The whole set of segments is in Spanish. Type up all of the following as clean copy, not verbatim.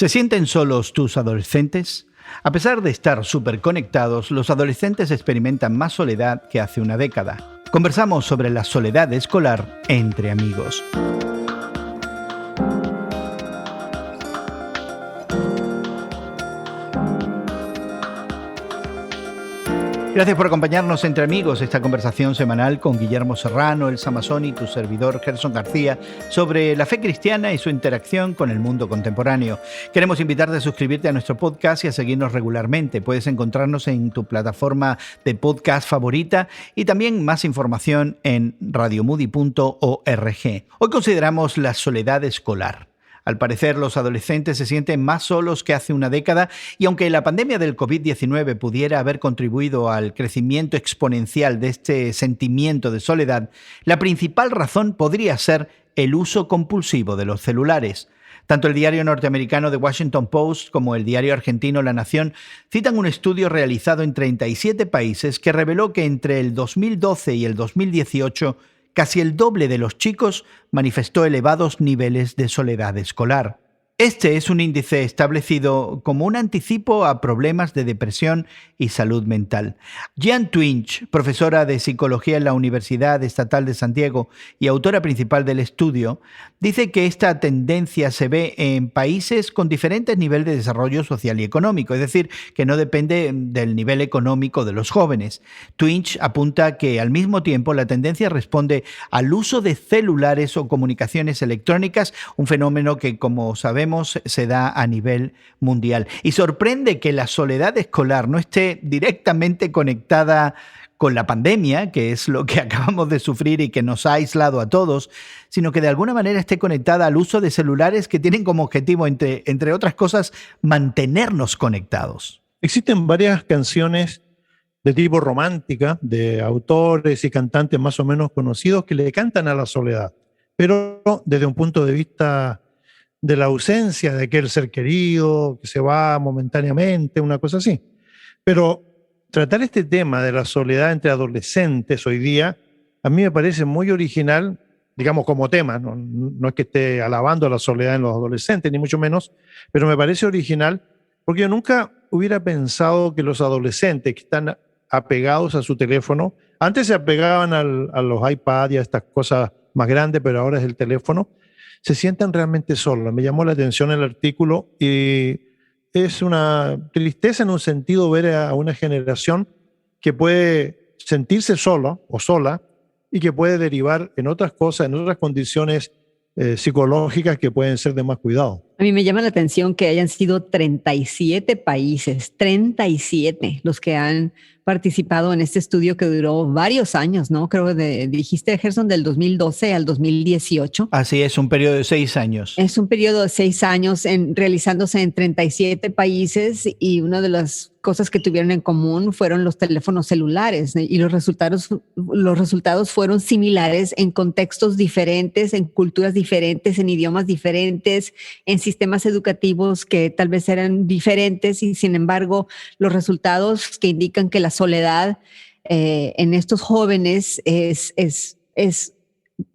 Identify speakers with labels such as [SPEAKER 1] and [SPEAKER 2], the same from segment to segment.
[SPEAKER 1] ¿Se sienten solos tus adolescentes? A pesar de estar súper conectados, los adolescentes experimentan más soledad que hace una década. Conversamos sobre la soledad escolar entre amigos. Gracias por acompañarnos entre amigos, esta conversación semanal con Guillermo Serrano, Elsa Mazzoni y tu servidor Gerson García sobre la fe cristiana y su interacción con el mundo contemporáneo. Queremos invitarte a suscribirte a nuestro podcast y a seguirnos regularmente. Puedes encontrarnos en tu plataforma de podcast favorita y también más información en radiomoody.org. Hoy consideramos la soledad escolar. Al parecer, los adolescentes se sienten más solos que hace una década y aunque la pandemia del COVID-19 pudiera haber contribuido al crecimiento exponencial de este sentimiento de soledad, la principal razón podría ser el uso compulsivo de los celulares. Tanto el diario norteamericano The Washington Post como el diario argentino La Nación citan un estudio realizado en 37 países que reveló que entre el 2012 y el 2018 casi el doble de los chicos manifestó elevados niveles de soledad escolar. Este es un índice establecido como un anticipo a problemas de depresión y salud mental. Jean Twenge, profesora de psicología en la Universidad Estatal de Santiago y autora principal del estudio, dice que esta tendencia se ve en países con diferentes niveles de desarrollo social y económico, es decir, que no depende del nivel económico de los jóvenes. Twenge apunta que al mismo tiempo la tendencia responde al uso de celulares o comunicaciones electrónicas, un fenómeno que, como sabemos, se da a nivel mundial. Y sorprende que la soledad escolar no esté directamente conectada con la pandemia, que es lo que acabamos de sufrir y que nos ha aislado a todos, sino que de alguna manera esté conectada al uso de celulares que tienen como objetivo, entre otras cosas, mantenernos conectados.
[SPEAKER 2] Existen varias canciones de tipo romántica, de autores y cantantes más o menos conocidos que le cantan a la soledad, pero desde un punto de vista de la ausencia de aquel ser querido que se va momentáneamente, una cosa así. Pero tratar este tema de la soledad entre adolescentes hoy día, a mí me parece muy original, digamos como tema, no es que esté alabando la soledad en los adolescentes, ni mucho menos, pero me parece original porque yo nunca hubiera pensado que los adolescentes que están apegados a su teléfono, antes se apegaban a los iPads y a estas cosas más grandes, pero ahora es el teléfono, se sientan realmente solos. Me llamó la atención el artículo y es una tristeza en un sentido ver a una generación que puede sentirse sola o sola y que puede derivar en otras cosas, en otras condiciones psicológicas que pueden ser de más cuidado.
[SPEAKER 3] A mí me llama la atención que hayan sido 37 países, 37 los que han participado en este estudio que duró varios años, ¿no? Creo que dijiste, Gerson, del 2012 al 2018.
[SPEAKER 1] Así es, un periodo de 6 años.
[SPEAKER 3] Es un periodo de 6 años realizándose en 37 países y una de las cosas que tuvieron en común fueron los teléfonos celulares, ¿no? Y los resultados fueron similares en contextos diferentes, en culturas diferentes, en idiomas diferentes, en sistemas educativos que tal vez eran diferentes y sin embargo los resultados que indican que la soledad en estos jóvenes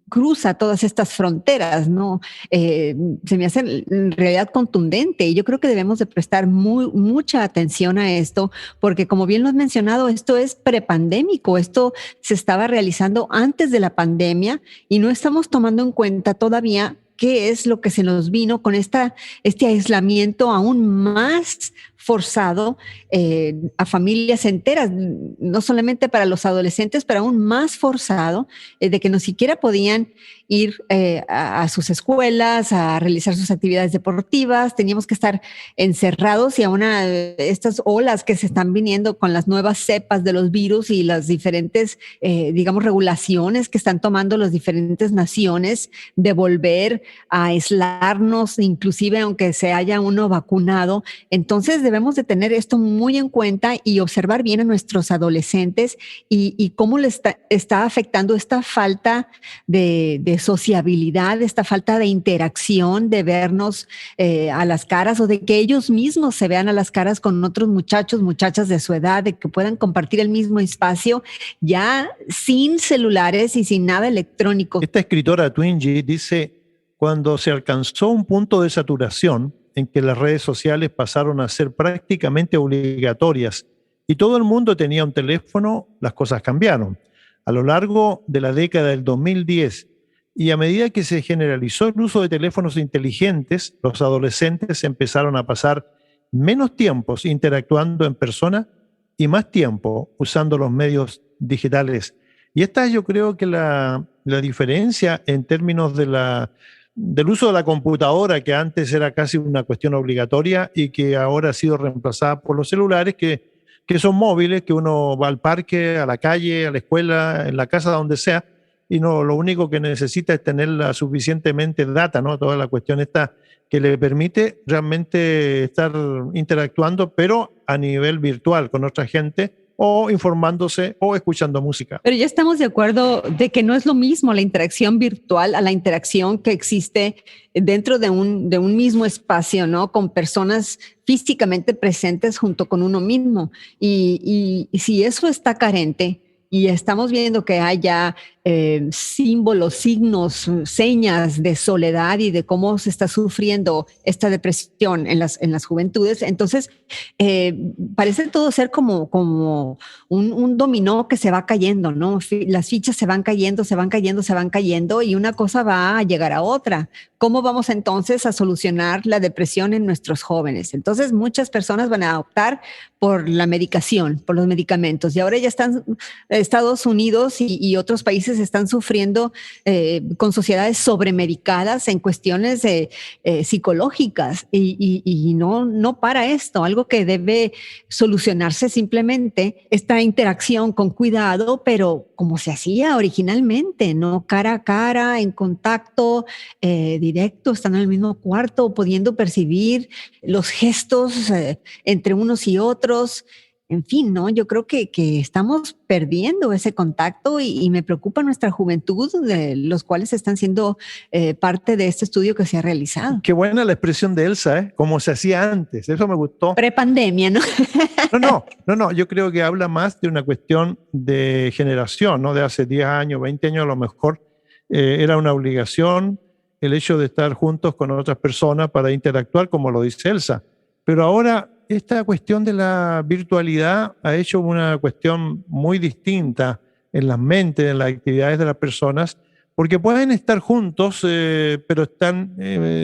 [SPEAKER 3] cruza todas estas fronteras, ¿no? Se me hace en realidad contundente y yo creo que debemos de prestar mucha atención a esto porque como bien lo has mencionado, esto es prepandémico, esto se estaba realizando antes de la pandemia y no estamos tomando en cuenta todavía qué es lo que se nos vino con este aislamiento aún más forzado a familias enteras, no solamente para los adolescentes, pero aún más forzado, de que no siquiera podían ir a sus escuelas, a realizar sus actividades deportivas, teníamos que estar encerrados y aún estas olas que se están viniendo con las nuevas cepas de los virus y las diferentes, regulaciones que están tomando las diferentes naciones de volver a aislarnos, inclusive aunque se haya uno vacunado. Entonces debemos de tener esto muy en cuenta y observar bien a nuestros adolescentes y cómo les está afectando esta falta de sociabilidad, esta falta de interacción, de vernos a las caras o de que ellos mismos se vean a las caras con otros muchachos, muchachas de su edad, de que puedan compartir el mismo espacio ya sin celulares y sin nada electrónico.
[SPEAKER 2] Esta escritora Twenge dice, cuando se alcanzó un punto de saturación en que las redes sociales pasaron a ser prácticamente obligatorias y todo el mundo tenía un teléfono, las cosas cambiaron. A lo largo de la década del 2010 y a medida que se generalizó el uso de teléfonos inteligentes, los adolescentes empezaron a pasar menos tiempos interactuando en persona y más tiempo usando los medios digitales. Y esta yo creo que la diferencia en términos del uso de la computadora, que antes era casi una cuestión obligatoria y que ahora ha sido reemplazada por los celulares, que son móviles, que uno va al parque, a la calle, a la escuela, en la casa, donde sea, y no, lo único que necesita es tener suficientemente data, ¿no? Toda la cuestión esta que le permite realmente estar interactuando, pero a nivel virtual con otra gente, o informándose o escuchando música.
[SPEAKER 3] Pero ya estamos de acuerdo de que no es lo mismo la interacción virtual a la interacción que existe dentro de un mismo espacio, ¿no? Con personas físicamente presentes junto con uno mismo. Y si eso está carente y estamos viendo que hay ya símbolos, signos, señas de soledad y de cómo se está sufriendo esta depresión en las juventudes, entonces parece todo ser como un dominó que se va cayendo, ¿no? Las fichas se van cayendo, se van cayendo, se van cayendo y una cosa va a llegar a otra. ¿Cómo vamos entonces a solucionar la depresión en nuestros jóvenes? Entonces muchas personas van a optar por la medicación, por los medicamentos, y ahora ya están Estados Unidos y otros países están sufriendo con sociedades sobremedicadas en cuestiones psicológicas y no para esto, algo que debe solucionarse simplemente esta interacción con cuidado, pero como se hacía originalmente, no cara a cara, en contacto directo, estando en el mismo cuarto, pudiendo percibir los gestos entre unos y otros. En fin, ¿no? Yo creo que estamos perdiendo ese contacto y me preocupa nuestra juventud, de los cuales están siendo parte de este estudio que se ha realizado.
[SPEAKER 2] Qué buena la expresión de Elsa, ¿eh? Como se hacía antes, eso me gustó.
[SPEAKER 3] Prepandemia, ¿no?
[SPEAKER 2] No, yo creo que habla más de una cuestión de generación, ¿no? De hace 10 años, 20 años a lo mejor era una obligación el hecho de estar juntos con otras personas para interactuar, como lo dice Elsa. Pero ahora esta cuestión de la virtualidad ha hecho una cuestión muy distinta en las mentes, en las actividades de las personas, porque pueden estar juntos, pero están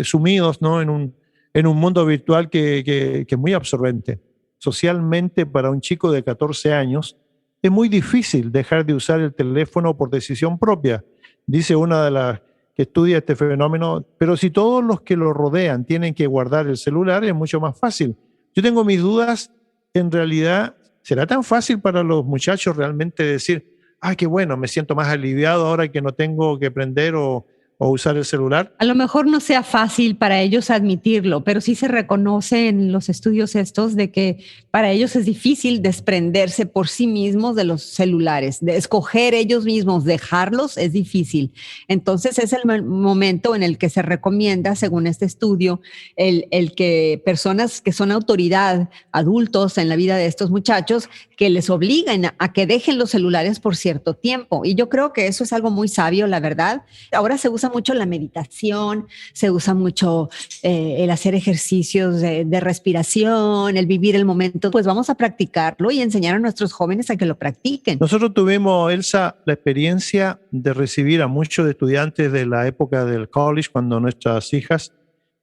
[SPEAKER 2] sumidos, ¿no? en un mundo virtual que es muy absorbente. Socialmente, para un chico de 14 años, es muy difícil dejar de usar el teléfono por decisión propia. Dice una de las que estudia este fenómeno, pero si todos los que lo rodean tienen que guardar el celular, es mucho más fácil. Yo tengo mis dudas, en realidad, ¿será tan fácil para los muchachos realmente decir, qué bueno, me siento más aliviado ahora que no tengo que prender o usar el celular?
[SPEAKER 3] A lo mejor no sea fácil para ellos admitirlo, pero sí se reconoce en los estudios estos de que para ellos es difícil desprenderse por sí mismos de los celulares, de escoger ellos mismos, dejarlos es difícil. Entonces es el momento en el que se recomienda, según este estudio, el que personas que son autoridad, adultos en la vida de estos muchachos, que les obliguen a que dejen los celulares por cierto tiempo. Y yo creo que eso es algo muy sabio, la verdad. Ahora se usa mucho la meditación, se usa mucho el hacer ejercicios de respiración, el vivir el momento. Pues vamos a practicarlo y enseñar a nuestros jóvenes a que lo practiquen.
[SPEAKER 2] Nosotros tuvimos, Elsa, la experiencia de recibir a muchos estudiantes de la época del college, cuando nuestras hijas,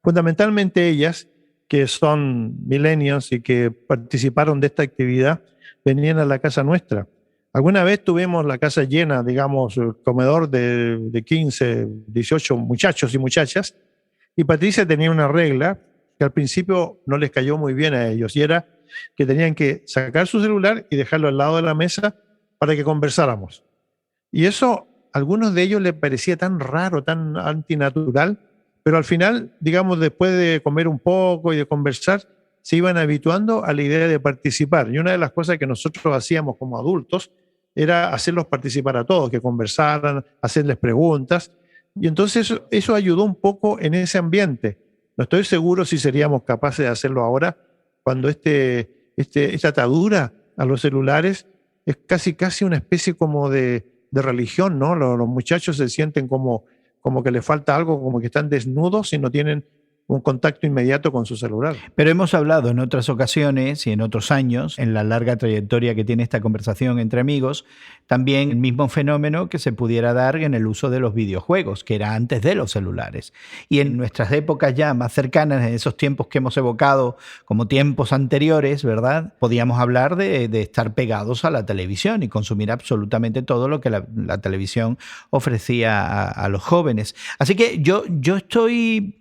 [SPEAKER 2] fundamentalmente ellas, que son millennials y que participaron de esta actividad, venían a la casa nuestra. Alguna vez tuvimos la casa llena, digamos, el comedor de 15, 18 muchachos y muchachas, y Patricia tenía una regla que al principio no les cayó muy bien a ellos, y era que tenían que sacar su celular y dejarlo al lado de la mesa para que conversáramos. Y eso a algunos de ellos les parecía tan raro, tan antinatural, pero al final, digamos, después de comer un poco y de conversar, se iban habituando a la idea de participar. Y una de las cosas que nosotros hacíamos como adultos era hacerlos participar a todos, que conversaran, hacerles preguntas. Y entonces eso ayudó un poco en ese ambiente. No estoy seguro si seríamos capaces de hacerlo ahora, cuando esta atadura a los celulares es casi una especie como de religión, ¿no? Los muchachos se sienten como que les falta algo, como que están desnudos y no tienen un contacto inmediato con su celular.
[SPEAKER 1] Pero hemos hablado en otras ocasiones y en otros años, en la larga trayectoria que tiene esta conversación entre amigos, también el mismo fenómeno que se pudiera dar en el uso de los videojuegos, que era antes de los celulares. Y en nuestras épocas ya más cercanas, en esos tiempos que hemos evocado como tiempos anteriores, ¿verdad? Podíamos hablar de estar pegados a la televisión y consumir absolutamente todo lo que la televisión ofrecía a los jóvenes. Así que yo estoy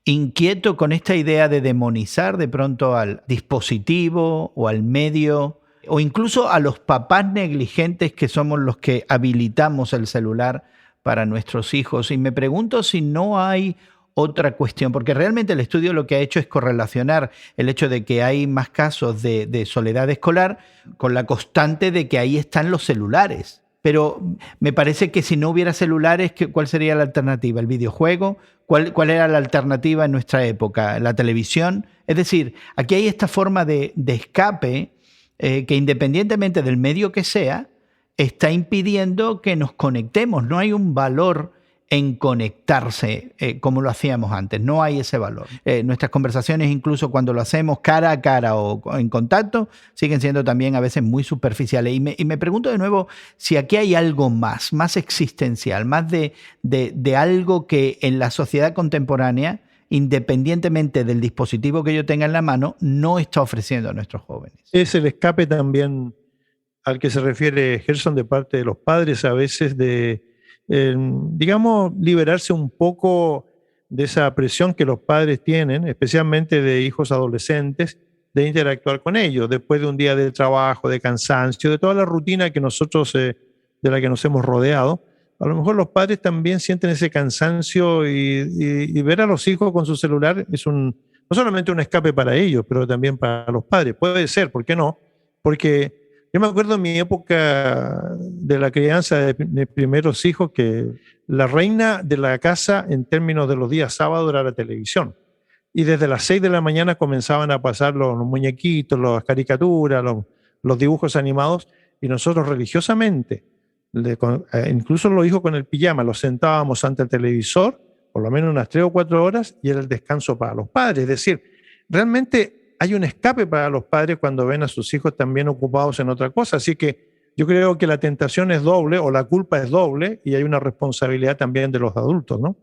[SPEAKER 1] inquieto con esta idea de demonizar de pronto al dispositivo o al medio o incluso a los papás negligentes que somos los que habilitamos el celular para nuestros hijos. Y me pregunto si no hay otra cuestión, porque realmente el estudio lo que ha hecho es correlacionar el hecho de que hay más casos de soledad escolar con la constante de que ahí están los celulares. Pero me parece que si no hubiera celulares, ¿cuál sería la alternativa? ¿El videojuego? ¿Cuál era la alternativa en nuestra época? ¿La televisión? Es decir, aquí hay esta forma de escape que independientemente del medio que sea, está impidiendo que nos conectemos. No hay un valor en conectarse como lo hacíamos antes. No hay ese valor. Nuestras conversaciones, incluso cuando lo hacemos cara a cara o en contacto, siguen siendo también a veces muy superficiales. Y me pregunto de nuevo si aquí hay algo más existencial, más de algo que en la sociedad contemporánea, independientemente del dispositivo que yo tenga en la mano, no está ofreciendo a nuestros jóvenes.
[SPEAKER 2] Es el escape también al que se refiere Gerson de parte de los padres, a veces de digamos, liberarse un poco de esa presión que los padres tienen, especialmente de hijos adolescentes, de interactuar con ellos después de un día de trabajo, de cansancio, de toda la rutina que nosotros, de la que nos hemos rodeado. A lo mejor los padres también sienten ese cansancio y ver a los hijos con su celular es no solamente un escape para ellos, pero también para los padres. Puede ser, ¿por qué no? Porque yo me acuerdo en mi época de la crianza de mis primeros hijos que la reina de la casa en términos de los días sábados era la televisión. Y desde las 6 de la mañana comenzaban a pasar los muñequitos, las caricaturas, los dibujos animados, y nosotros religiosamente, incluso los hijos con el pijama, los sentábamos ante el televisor, por lo menos unas 3 o 4 horas, y era el descanso para los padres. Es decir, realmente hay un escape para los padres cuando ven a sus hijos también ocupados en otra cosa. Así que yo creo que la tentación es doble o la culpa es doble y hay una responsabilidad también de los adultos, ¿no?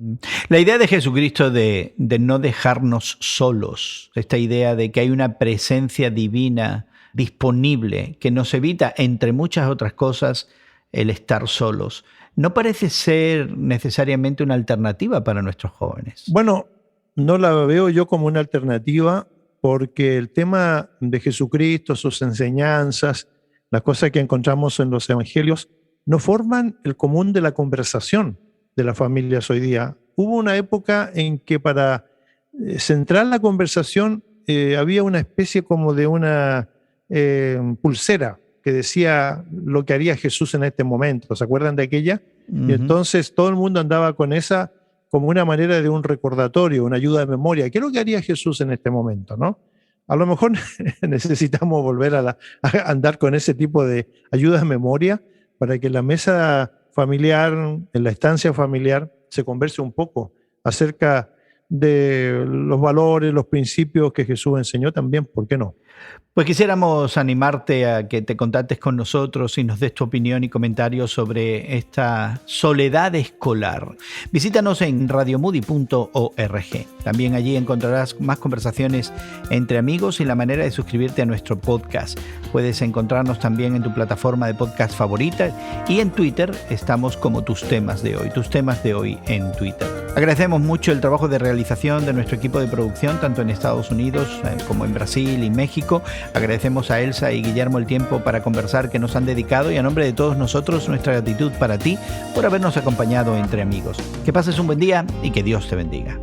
[SPEAKER 1] La idea de Jesucristo de no dejarnos solos, esta idea de que hay una presencia divina disponible que nos evita, entre muchas otras cosas, el estar solos, no parece ser necesariamente una alternativa para nuestros jóvenes.
[SPEAKER 2] Bueno, no la veo yo como una alternativa, porque el tema de Jesucristo, sus enseñanzas, las cosas que encontramos en los evangelios, no forman el común de la conversación de las familias hoy día. Hubo una época en que para centrar la conversación había una especie como de una pulsera que decía lo que haría Jesús en este momento. ¿Se acuerdan de aquella? Uh-huh. Y entonces todo el mundo andaba con esa como una manera de un recordatorio, una ayuda de memoria. ¿Qué es lo que haría Jesús en este momento, no? A lo mejor necesitamos volver a andar con ese tipo de ayuda de memoria para que la mesa familiar, en la estancia familiar, se converse un poco acerca de los valores, los principios que Jesús enseñó también, ¿por qué no?
[SPEAKER 1] Pues quisiéramos animarte a que te contactes con nosotros y nos des tu opinión y comentarios sobre esta soledad escolar. Visítanos en radiomoody.org. También allí encontrarás más conversaciones entre amigos y la manera de suscribirte a nuestro podcast. Puedes encontrarnos también en tu plataforma de podcast favorita y en Twitter estamos como Tus Temas de Hoy en Twitter. Agradecemos mucho el trabajo de realización de nuestro equipo de producción, tanto en Estados Unidos como en Brasil y México. Agradecemos a Elsa y Guillermo el tiempo para conversar que nos han dedicado y a nombre de todos nosotros nuestra gratitud para ti por habernos acompañado entre amigos. Que pases un buen día y que Dios te bendiga.